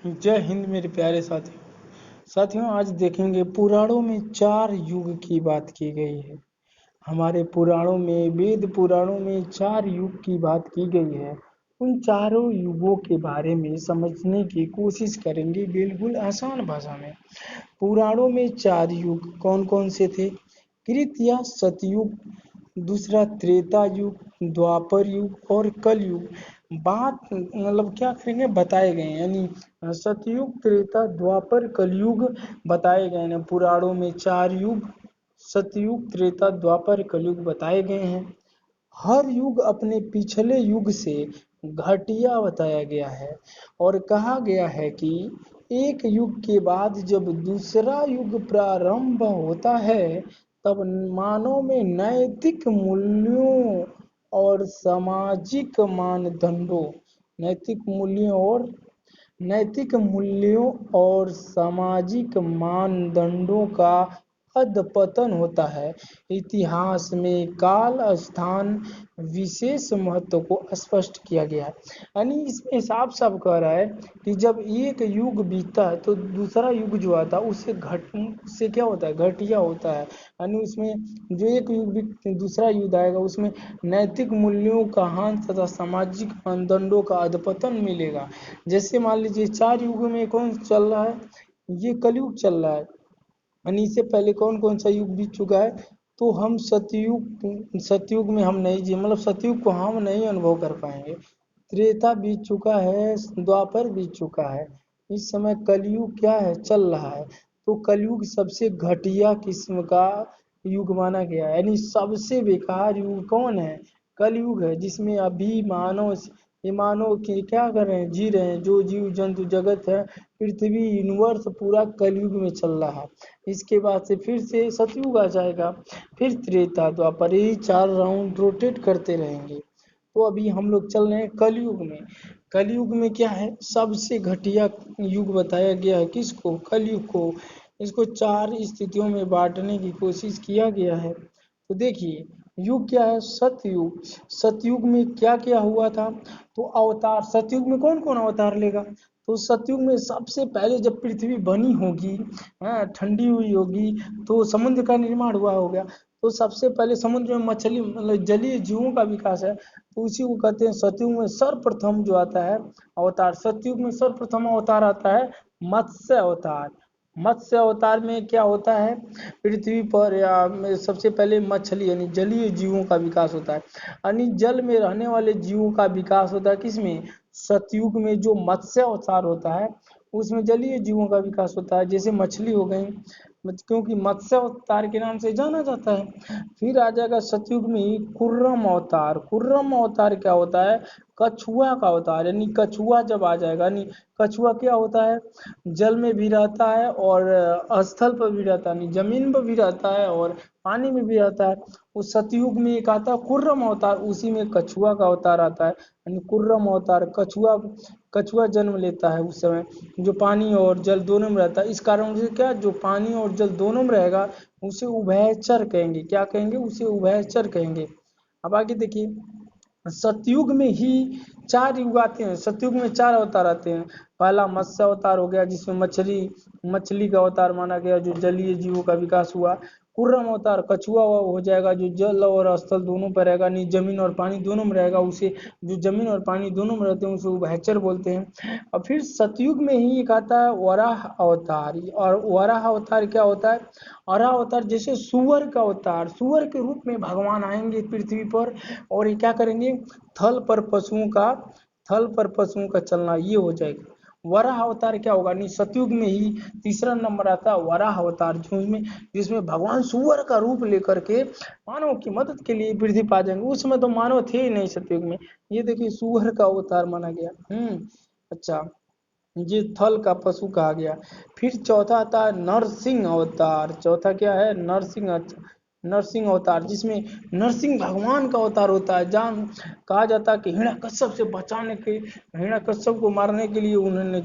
जय हिंद मेरे प्यारे साथियों। आज देखेंगे पुराणों में 4 युग की बात की गई है। हमारे पुराणों में, वेद पुराणों में 4 युग की बात की गई है। उन चारों युगों के बारे में समझने की कोशिश करेंगे बिल्कुल आसान भाषा में। पुराणों में 4 युग कौन कौन से थे? कृत या सतयुग, दूसरा त्रेता युग, द्वापर युग और कल युग। बात मतलब क्या करेंगे बताए गए हैं, यानी सतयुग, त्रेता, द्वापर, कलयुग बताए गए हैं। पुराणों में 4 युग सतयुग, त्रेता, द्वापर, कलयुग बताए गए हैं। हर युग अपने पिछले युग से घटिया बताया गया है और कहा गया है कि एक युग के बाद जब दूसरा युग प्रारंभ होता है तब मानव में मानदंडों नैतिक मूल्यों और सामाजिक मानदंडों का अधपतन होता है। इतिहास में काल स्थान विशेष महत्व को स्पष्ट किया गया है। यानी इसमें साफ साफ कह रहा है कि जब एक युग बीतता है तो दूसरा युग जो आता है उससे क्या होता है, घटिया होता है। यानी उसमें जो एक युग दूसरा युग आएगा उसमें नैतिक मूल्यों का हानि तथा सामाजिक मानदंडों का अधपतन मिलेगा। जैसे मान लीजिए 4 युगों में कौन चल रहा है, ये कलयुग चल रहा है। यानी इससे पहले कौन कौन सा युग बीत चुका है? तो हम सतयुग में हम नहीं जी, मतलब सतयुग को हम नहीं अनुभव कर पाएंगे। त्रेता बीत चुका है, द्वापर बीत चुका है। इस समय कलयुग क्या है, चल रहा है। तो कलयुग सबसे घटिया किस्म का युग माना गया है। यानी सबसे बेकार युग कौन है? कलयुग है, जिसमें अभी मानव के क्या कर रहे हैं, जी रहे हैं। जो जीव जंतु जगत है, पृथ्वी, यूनिवर्स पूरा कलयुग में चल रहा है। इसके बाद से फिर से सतयुग आ जाएगा, फिर त्रेता, द्वापर, यही 4 राउंड रोटेट करते रहेंगे। तो अभी हम लोग चल रहे हैं कलयुग में। कलयुग में क्या है, सबसे घटिया युग बताया गया है किसको? कलयुग को। इसको 4 स्थितियों में बांटने की कोशिश किया गया है। तो देखिए युग क्या है, सतयुग। सतयुग में क्या क्या हुआ था? तो अवतार, सतयुग में कौन कौन अवतार लेगा? तो सतयुग में सबसे पहले जब पृथ्वी बनी होगी, ठंडी हुई होगी, तो समुद्र का निर्माण हुआ हो गया। तो सबसे पहले समुद्र में मछली, मतलब जलीय जीवों का विकास है, तो उसी को कहते हैं सतयुग में सर्वप्रथम जो आता है अवतार। सतयुग में सर्वप्रथम अवतार आता है मत्स्य अवतार। मत्स्य अवतार में क्या होता है, पृथ्वी पर या में सबसे पहले मछली यानी जलीय जीवों का विकास होता है। यानी जल में रहने वाले जीवों का विकास होता है किसमें? सतयुग में। जो मत्स्य अवतार होता है उसमें जलीय जीवों का विकास होता है, जैसे मछली हो गई, क्योंकि मत्स्य अवतार के नाम से जाना जाता है। फिर आ जाएगा सतयुग में ही कुर्रम अवतार। कुर्रम अवतार क्या होता है? कछुआ का अवतार। यानी कछुआ जब आ जाएगा, यानी कछुआ क्या होता है, जल में भी रहता है और स्थल पर भी रहता है, यानी जमीन पर भी रहता है और पानी में भी रहता है। उस सतयुग में एक आता है कुर्रम अवतार, उसी में कछुआ का अवतार आता है। यानी कुर्रम अवतार, कछुआ कछुआ जन्म लेता है उस समय, जो पानी और जल दोनों में रहता है। इस कारण से क्या, जो पानी और जल दोनों में रहेगा उसे उभयचर कहेंगे। क्या कहेंगे? उसे उभयचर कहेंगे। अब आगे देखिए, सतयुग में ही 4 युग आते हैं। सतयुग में 4 अवतार आते हैं। पहला मत्स्य अवतार हो गया, जिसमें मछली का अवतार माना गया, जो जलीय जीवों का विकास हुआ। कुर्रम अवतार कछुआ हो जाएगा, जो जल और स्थल दोनों पर रहेगा, नहीं जमीन और पानी दोनों में रहेगा, उसे जो जमीन और पानी दोनों में रहते हैं उसे उभयचर बोलते हैं। और फिर सतयुग में ही एक आता है वराह अवतार। और वराह अवतार क्या होता है? वराह अवतार जैसे सुअर का अवतार, सुअर के रूप में भगवान आएंगे पृथ्वी पर और ये क्या करेंगे, थल पर पशुओं का चलना, ये हो जाएगा। वराह अवतार क्या होगा, नहीं सतयुग में ही तीसरा नंबर आता है वराह अवतार, जिसमें भगवान सुअर का रूप लेकर के मानव की मदद के लिए पृथ्वी पर आ जाएंगे। उस समय तो मानव थे ही नहीं सतयुग में। ये देखिए सुअर का अवतार माना गया। अच्छा, ये थल का पशु कहा गया। फिर चौथा आता है नरसिंह अवतार। चौथा क्या है? नरसिंह। नरसिंह अवतार, जिसमें नरसिंह भगवान का अवतार होता है। जहाँ कहा जाता है कि हिरण्यकश्यप से बचाने के, हिरण्यकश्यप को मारने के लिए उन्होंने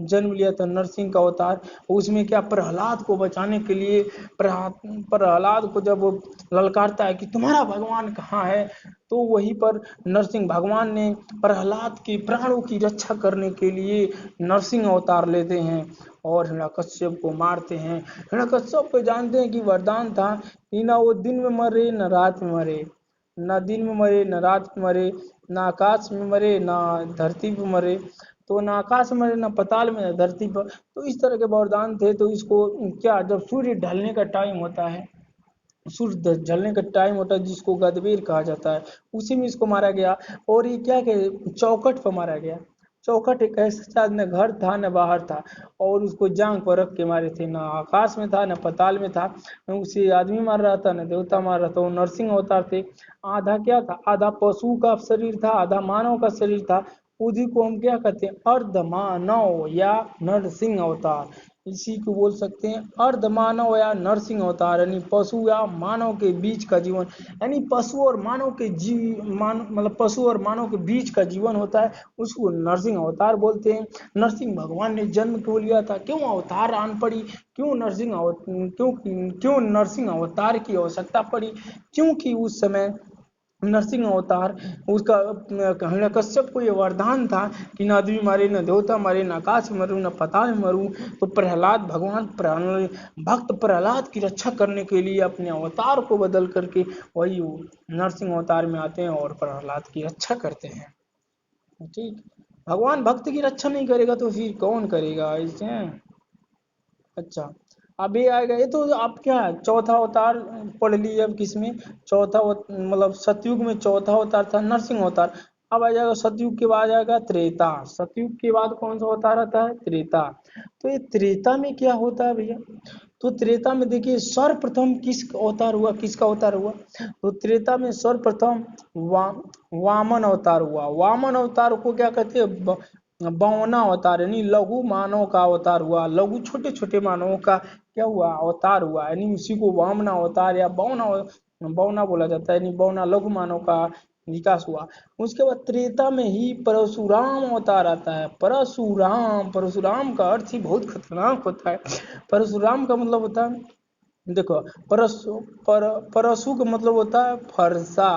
जन्म लिया था नरसिंह का अवतार। उसमें क्या, प्रहलाद को बचाने के लिए, प्रहलाद को जब वो ललकारता है कि तुम्हारा भगवान कहाँ है, तो वहीं पर नरसिंह भगवान ने प्रहलाद के प्राणों की रक्षा करने के लिए नरसिंह अवतार लेते हैं और हिरण्यकश्यप को मारते हैं। हिरण्यकश्यप को जानते हैं कि वरदान था कि ना वो दिन में मरे न रात में मरे, ना दिन में मरे न रात में मरे, ना आकाश में मरे ना धरती पे मरे, तो ना आकाश में मरे ना पताल में ना धरती पर। तो इस तरह के वरदान थे। तो इसको क्या, जब सूर्य ढलने का टाइम होता है, सूर्य ढलने का टाइम होता है जिसको गदबेर कहा जाता है, उसी में इसको मारा गया। और ये क्या के चौखट पर मारा गया। चौखट एक ऐसा न घर था न बाहर था, और उसको जांग पर रख के मारे थे। ना आकाश में था न पताल में था, न उसे आदमी मार रहा था न देवता मार रहा था। वो नरसिंह अवतार थे। आधा क्या था, आधा पशु का शरीर था, आधा मानव का शरीर था। उसी को हम क्या कहते हैं, अर्ध मानव या नरसिंह अवतार। इसी को बोल सकते हैं अर्ध मानव या नरसिंह अवतार, यानी पशु या मानव के बीच का जीवन, यानी पशु और मानव के मतलब पशु और मानव के बीच का जीवन होता है, उसको नरसिंह अवतार बोलते हैं। नरसिंह भगवान ने जन्म क्यों लिया था, क्यों अवतार आन पड़ी, क्यों नरसिंह अवतार की आवश्यकता पड़ी, क्योंकि उस समय नरसिंह अवतार, उसका हिरण्यकश्यप को ये वरदान था कि न आदमी मारे न देवता मारे, न आकाश में मरूं न पताल में मरूं। तो भगवान भक्त प्रहलाद की रक्षा करने के लिए अपने अवतार को बदल करके वही नरसिंह अवतार में आते हैं और प्रहलाद की रक्षा करते हैं। ठीक, भगवान भक्त की रक्षा नहीं करेगा तो फिर कौन करेगा इसे। अच्छा, अब ये आएगा, ये तो आप क्या चौथा अवतार पढ़ लिए। अब किसमें मतलब सतयुग में चौथा अवतार था नरसिंह अवतार। अब आ जाएगा सतयुग के बाद आएगा त्रेता। सतयुग के बाद कौन सा अवतार आता है, त्रेता। तो ये त्रेता में क्या होता है भैया, तो त्रेता में देखिए सर्वप्रथम किस अवतार हुआ, किसका अवतार हुआ, तो त्रेता में सर्वप्रथम वामन अवतार हुआ। वामन अवतार को क्या कहते हैं, बौना अवतार, यानी लघु मानव का अवतार हुआ। लघु छोटे छोटे मानवों का क्या हुआ, अवतार हुआ, यानी उसी को वामना अवतार या बौना बोला जाता है, यानी बौना लघु मानव का विकास हुआ। उसके बाद त्रेता में ही परशुराम अवतार आता है। परशुराम का अर्थ ही बहुत खतरनाक होता है। परशुराम का मतलब होता है, देखो, परशु का मतलब होता है फरसा।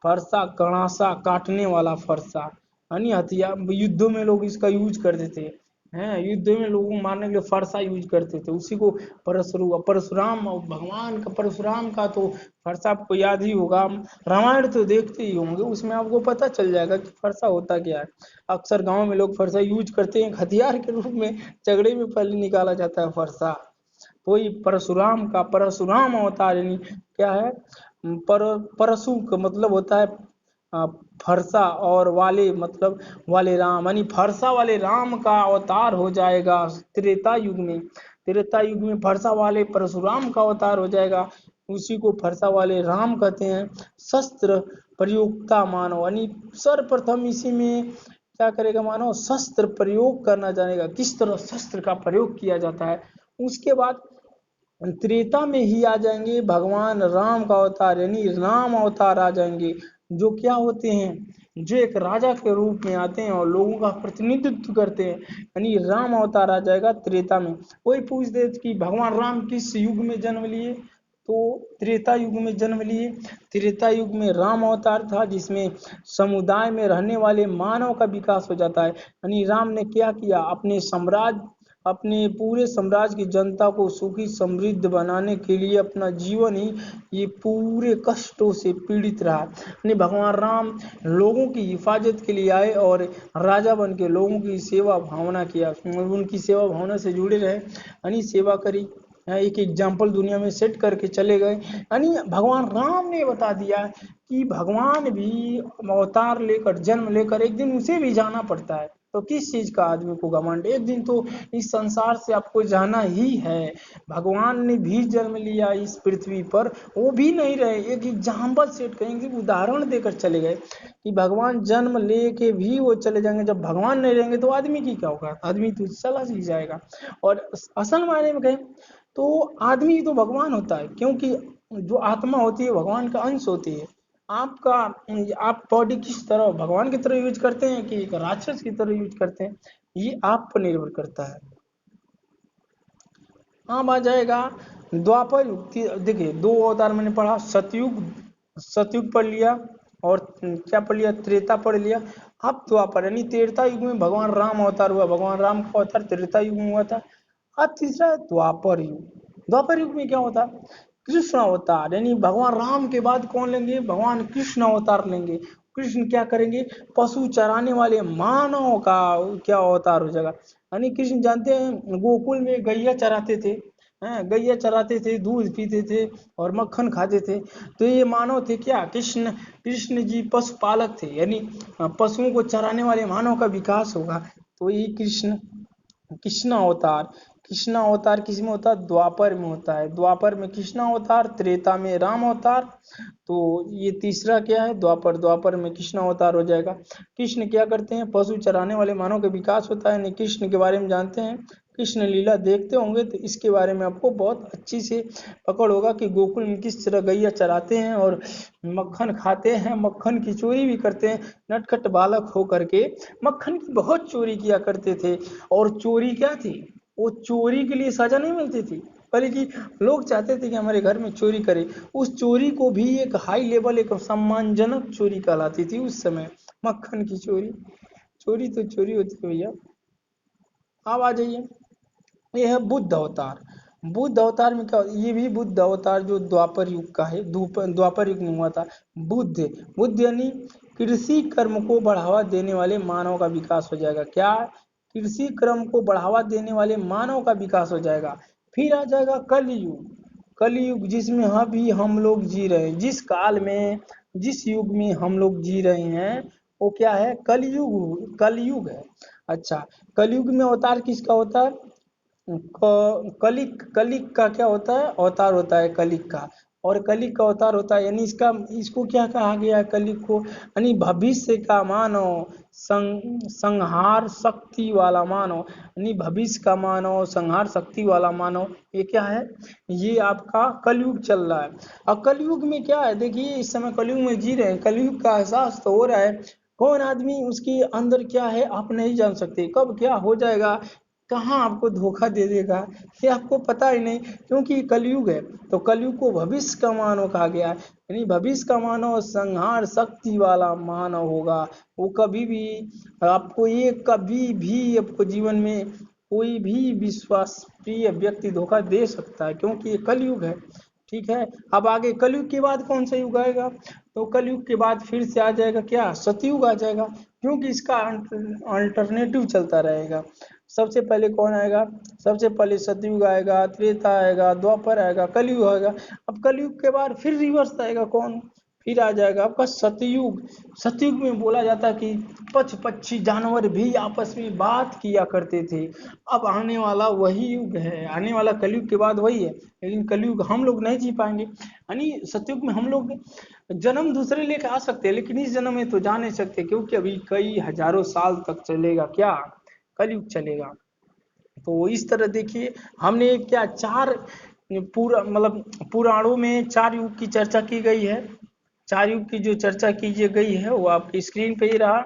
फरसा, कणासा, काटने वाला फरसा, यानी हथियार। युद्धों में लोग इसका यूज करते थे, हैं, युद्ध में लोगों को मारने के लिए फरसा यूज करते थे, उसी को परशुराम भगवान का। परशुराम का तो फरसा आपको याद ही होगा, रामायण तो देखते ही होंगे, उसमें आपको पता चल जाएगा कि फरसा होता क्या है। अक्सर गांव में लोग फरसा यूज करते हैं, हथियार के रूप में झगड़े में पहले निकाला जाता है फरसा। तो ये परशुराम का, परशुराम अवतार यानी क्या है, परशु का मतलब होता है फरसा, और वाले मतलब वाले राम, यानी फरसा वाले राम का अवतार हो जाएगा त्रेता युग में। त्रेता युग में फरसा वाले परशुराम का अवतार हो जाएगा, उसी को फरसा वाले राम कहते हैं। शस्त्र प्रयोक्ता मानव, यानी सर्वप्रथम इसी में क्या करेगा मानव, शस्त्र प्रयोग करना जानेगा, किस तरह शस्त्र का प्रयोग किया जाता है। उसके बाद त्रेता में ही आ जाएंगे भगवान राम का अवतार, यानी राम अवतार आ जाएंगे, जो क्या होते हैं, जो एक राजा के रूप में आते हैं और लोगों का प्रतिनिधित्व करते हैं, यानी राम अवतार आ जाएगा त्रेता में। कोई पूछ दे कि भगवान राम किस युग में जन्म लिए, तो त्रेता युग में जन्म लिए। त्रेता युग में राम अवतार था, जिसमें समुदाय में रहने वाले मानव का विकास हो जाता है। यानी राम ने क्या किया, अपने पूरे साम्राज्य की जनता को सुखी समृद्ध बनाने के लिए अपना जीवन ही ये पूरे कष्टों से पीड़ित रहा। यानी भगवान राम लोगों की हिफाजत के लिए आए और राजा बन के लोगों की सेवा भावना किया, उनकी सेवा भावना से जुड़े रहे, यानी सेवा करी। एक एग्जाम्पल दुनिया में सेट करके चले गए। यानी भगवान राम ने बता दिया कि भगवान भी अवतार लेकर, जन्म लेकर एक दिन उसे भी जाना पड़ता है। तो किस चीज का आदमी को घमंड, एक दिन तो इस संसार से आपको जाना ही है। भगवान ने भी जन्म लिया इस पृथ्वी पर, वो भी नहीं रहे। एक एग्जाम्पल सेट करेंगे, उदाहरण देकर चले गए कि भगवान जन्म लेके भी वो चले जाएंगे। जब भगवान नहीं रहेंगे तो आदमी की क्या होगा, आदमी तो चला ही जाएगा। और असल मायने में कहें तो आदमी तो भगवान होता है, क्योंकि जो आत्मा होती है भगवान का अंश होती है। आपका आप बॉडी किस तरह भगवान की तरह यूज करते हैं कि एक राक्षस की तरह यूज करते हैं, ये आप पर निर्भर करता है। अब आ जाएगा द्वापर युग देखिए, दो अवतार मैंने पढ़ा, सतयुग, सतयुग पढ़ लिया, और क्या पढ़ लिया, त्रेता पढ़ लिया। अब द्वापर यानी त्रेता युग में भगवान राम अवतार हुआ, भगवान राम का अवतार त्रेता युग में हुआ था। अब तीसरा है द्वापर युग। द्वापर युग में क्या होता है, कृष्ण अवतार, यानी भगवान राम के बाद कौन लेंगे, भगवान कृष्ण अवतार लेंगे। कृष्ण क्या करेंगे, पशु चराने वाले मानव का क्या अवतार हो जाएगा। यानी कृष्ण जानते हैं गोकुल में गैया चराते थे, हैं गैया चराते थे, दूध पीते थे और मक्खन खाते थे। तो ये मानव थे क्या, कृष्ण, कृष्ण जी पशुपालक थे, यानी पशुओं को चराने वाले मानव का विकास होगा। तो ये कृष्ण, कृष्ण अवतार, कृष्ण अवतार किस में होता है, द्वापर में होता है। द्वापर में कृष्ण अवतार, त्रेता में राम अवतार। तो ये तीसरा क्या है, द्वापर, द्वापर में कृष्ण अवतार हो जाएगा। कृष्ण क्या करते हैं, पशु चराने वाले मानव का विकास होता है। नहीं, कृष्ण के बारे में जानते हैं, कृष्ण लीला देखते होंगे तो इसके बारे में आपको बहुत अच्छी से पकड़ होगा कि गोकुल में किस तरह गैया चराते हैं और मक्खन खाते हैं, मक्खन की चोरी भी करते हैं। नटखट बालक होकर के मक्खन की बहुत चोरी किया करते थे। और चोरी क्या थी, वो चोरी के लिए सजा नहीं मिलती थी, बल्कि लोग चाहते थे कि हमारे घर में चोरी करे। उस चोरी को भी एक हाई लेवल, एक सम्मानजनक चोरी कहलाती थी उस समय, मक्खन की चोरी। चोरी तो चोरी होती है भैया। अब आ जाइए, ये है बुद्ध अवतार। बुद्ध अवतार में क्या, ये भी बुद्ध अवतार जो द्वापर युग का है, द्वापर युग में हुआ था। बुद्ध, बुद्ध यानी कृषि कर्म को बढ़ावा देने वाले मानव का विकास हो जाएगा। क्या, कृषि कर्म को बढ़ावा देने वाले मानव का विकास हो जाएगा। फिर आ जाएगा कलयुग। कलयुग जिसमें अभी हम लोग जी रहे हैं, जिस काल में, जिस युग में हम लोग जी रहे हैं, वो क्या है, कलयुग, कलयुग है। अच्छा, कलयुग में अवतार किसका होता है, कलिक, कलिक का क्या होता है, अवतार होता है कलिक का। और कलिक का अवतार होता है, यानी इसका, इसको क्या कहा गया है कलिक को, यानी भविष्य का मानव, संहार शक्ति वाला मानव, यानी भविष्य का मानव, संहार शक्ति वाला मानव, ये क्या है, ये आपका कलयुग चल रहा है। अब कलयुग में क्या है, देखिए इस समय कलयुग में जी रहे हैं, कलयुग का एहसास तो हो रहा है। कौन आदमी उसके अंदर क्या है आप नहीं जान सकते, कब क्या हो जाएगा, कहाँ आपको धोखा दे देगा, ये आपको पता ही नहीं, क्योंकि कलयुग है। तो कलयुग को भविष्य का मानव कहा गया है, यानी भविष्य का मानव संहार शक्ति वाला मानव होगा। वो कभी भी आपको, ये कभी भी आपको जीवन में कोई भी विश्वास प्रिय व्यक्ति धोखा दे सकता है, क्योंकि ये कलयुग है। ठीक है, अब आगे कलयुग के बाद कौन सा युग आएगा, तो कलयुग के बाद फिर से आ जाएगा क्या, सतयुग आ जाएगा, क्योंकि इसका अल्टरनेटिव चलता रहेगा। सबसे पहले कौन आएगा, सबसे पहले सतयुग आएगा, त्रेता आएगा, द्वापर आएगा, कलयुग आएगा। अब कलयुग के बाद फिर रिवर्स आएगा कौन, फिर आ जाएगा आपका सतयुग। सतयुग में बोला जाता है कि पशु पक्षी जानवर भी आपस में बात किया करते थे। अब आने वाला वही युग है, आने वाला कलयुग के बाद वही है, लेकिन कलयुग हम लोग नहीं जी पाएंगे। यानी सतयुग में हम लोग जन्म दूसरे लेके आ सकते हैं, लेकिन इस जन्म में तो जा नहीं सकते, क्योंकि अभी कई हजारों साल तक चलेगा क्या, कलयुग चलेगा। तो इस तरह देखिए, हमने क्या चार, पूरा मतलब पुराणों में चार युग की चर्चा की गई है। चार युग की जो चर्चा की गई है वो आपकी स्क्रीन पे ही रहा।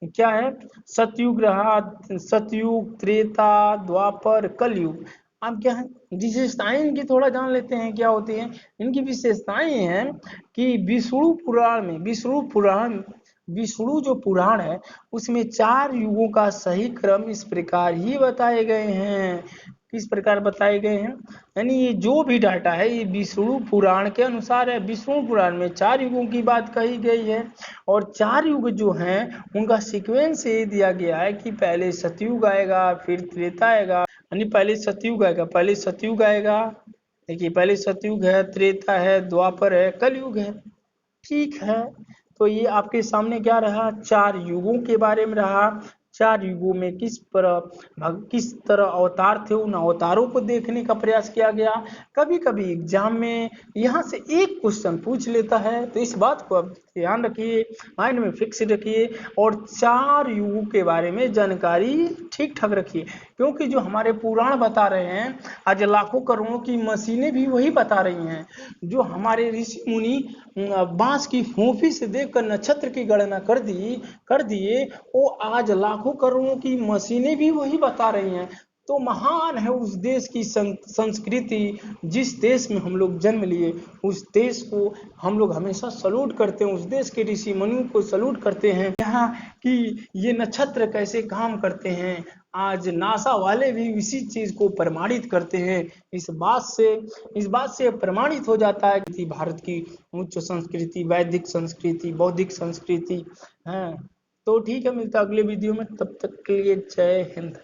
क्या है, सतयुग रहा, सतयुग, त्रेता, द्वापर, कलयुग। अब क्या है, विशेषताएं इनकी थोड़ा जान लेते हैं क्या होती हैं। इनकी विशेषताएं हैं कि विष्णु पुराण में, विष्णु पुराण, विष्णु जो पुराण है उसमें चार युगों का सही क्रम इस प्रकार ही बताए गए हैं। किस प्रकार बताए गए हैं, यानी ये जो भी डाटा है ये विष्णु पुराण के अनुसार है। विष्णु पुराण में चार युगों की बात कही गई है, और चार युग जो हैं उनका सीक्वेंस ये दिया गया है कि पहले सतयुग आएगा, फिर त्रेता आएगा, यानी पहले सतयुग आएगा, पहले सतयुग आएगा, देखिए पहले सतयुग है, त्रेता है, द्वापर है, कलयुग है। ठीक है, तो ये आपके सामने क्या रहा, चार युगों के बारे में रहा, चार युगों में किस तरह अवतार थे, उन अवतारों को देखने का प्रयास किया गया। कभी कभी एग्जाम में यहाँ से एक क्वेश्चन पूछ लेता है, तो इस बात को आप ध्यान रखिए, माइंड में फिक्स रखिए, और चार युगों के बारे में जानकारी ठीक ठाक रखिए, क्योंकि जो हमारे पुराण बता रहे हैं, आज लाखों करोड़ों की मशीनें भी वही बता रही हैं। जो हमारे ऋषि मुनि बांस की फोफी से देखकर नक्षत्र की गणना कर दिए, वो आज लाखों करोड़ों की मशीनें भी वही बता रही हैं। तो महान है उस देश की संस्कृति, जिस देश में हम लोग जन्म लिए, उस देश को हम लोग हमेशा सल्यूट करते हैं, उस देश के ऋषि मुनियों को सल्यूट करते हैं। यहाँ कि ये नक्षत्र कैसे काम करते हैं, आज नासा वाले भी इसी चीज को प्रमाणित करते हैं। इस बात से प्रमाणित हो जाता है कि भारत की उच्च संस्कृति, वैदिक संस्कृति, बौद्धिक संस्कृति है। तो ठीक है, मिलता अगले वीडियो में, तब तक के लिए जय हिंद।